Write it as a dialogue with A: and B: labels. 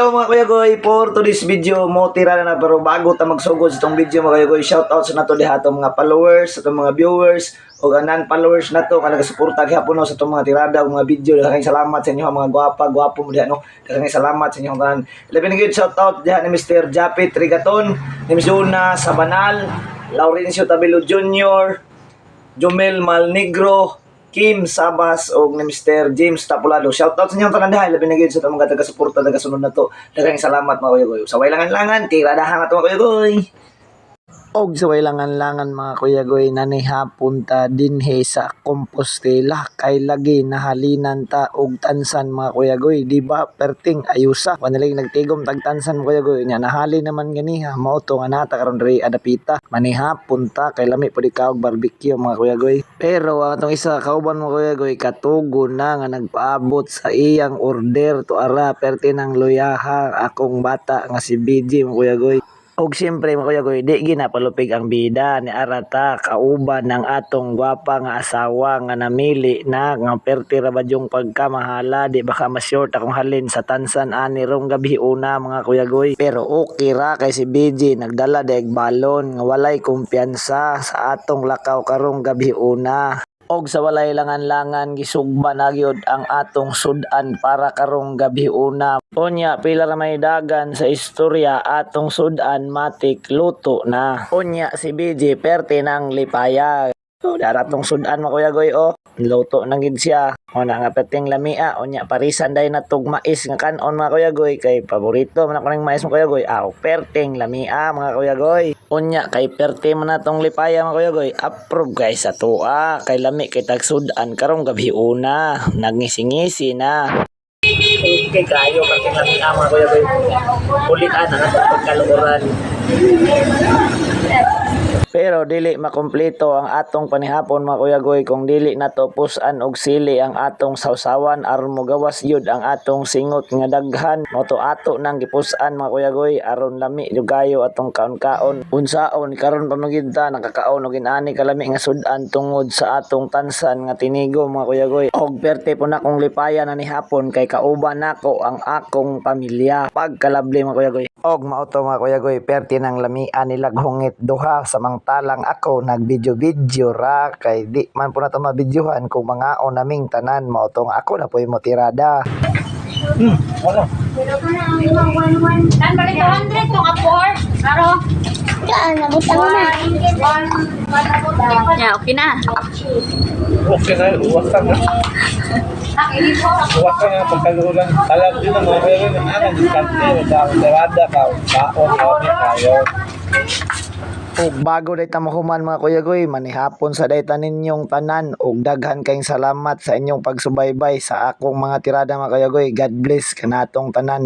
A: Hello mga Kuya Goy, for today's video mo tira na pero bago ta magsugod sa itong video mga Kuya Goy, shoutout sa nato diha atong mga followers, sa itong mga viewers o non-followers nato nga nagasuporta gihapon no sa itong mga tirada o mga video. Daghang salamat sa inyo mga gwapo mo diha no. Daghang salamat sa inyo tanan. Labi na gyud shoutout diha ni Mr. Japit Rigaton, ni Ms. Juna Sabanal, Laurencio Tabelo Jr., Jomel Malnegro, Kim Sabas o ni Mr. James Tapulado. Shoutout sa inyong tanan dahay. Labi na gyud sa itong mga taga-suporta, taga-sunod na to. Daghang salamat mga Kuya Goy. Sa way langan-langan, tiradahan na to mga Kuya Goy. Og sa way langan-langan mga Kuya Goy, nanihapon ta dinhe sa Compostela kay lagi nahalinan ta og tansan mga Kuya Goy, di ba? Perting ayusa wanalig nagtigom tag tansan Kuya Goy nya nahali naman ganiha mao to nga nata karon diri adapita. Manihapon ta kay lami pud ikaw og barbecue mga Kuya Goy. Pero atong isa kauban mga Kuya Goy katugo na nga nagpaabot sa iyang order to ara perti ng luyaha akong bata nga si BG mga Kuya Goy. Og siyempre mga Kuya Goy, di ginapalupig ang bida ni arata kauban ng atong gwapa nga asawa nga namili na nga perti ra ba yung pagkamahala, di baka ma-short akong halin sa tansan ani rong gabi una mga Kuya Goy. Pero okay ra kay si BG nagdala daig balon nga walay kumpiyansa sa atong lakaw karong gabi una. Og sa walay langan-langan gisugba na gyud ang atong sudan para karong gabi una. Unya pila ra may dagan sa istorya atong sudan matik luto na. Unya si BJ perti ng lipaya. So daratong sudan mga Kuya Goy luto na gid siya. O na nga perting lamia unya parisan day natog mais nga kanon mga Kuya Goy kay paborito man ako ning mais mga Kuya Goy. Perting lamia mga Kuya Goy. Unya kay perte man natong lipaya mga Kuya Goy. Approve guys sa tuwa kay lami kay tag sudan karong gabi una. Nagngisi-ngisi na. Okay kayo perting lamia mga Kuya Goy. Pulitan na pagkaluoran. Pero dili makumpleto ang atong panihapon mga Kuya Goy kung dili nato pusan og sili ang atong sawsawan aron mogawas yun ang atong singot nga daghan. Moto ato nang gipusan mga Kuya Goy aron lami jugayo atong kaon-kaon. Unsaon karon pa magidta nakakaon og inani kalami nga sudan tungod sa atong tansan nga tinigo mga Kuya Goy. Og perte po na kong lipaya na ni hapon kay kauban nako ang akong pamilya. Pagkalabli mga Kuya Goy. Og mauto mga Kuya Goy perti nang lamian nila hungit duha samangtalang ako nagvideo-video ra kay di man po na ito mabidyohan kung mga naming tanan mauto nga ako na po yung motirada. Wala.
B: Tan balik 200 tong apor. Aro.
C: Saan? Nabutang na.
B: Ya, okay na.
D: Okay na, uwasan na. Uwasan na pagkalulan. Alam din ang mga kayo ng anong diskante, magkakarada ka, kaon, kayo.
A: Og bago day tamahuman mga Kuya Goy, manihapon sa dayta ninyong tanan og daghan kayong salamat sa inyong pagsubaybay sa akong mga tirada mga Kuya Goy. God bless kanatong tanan.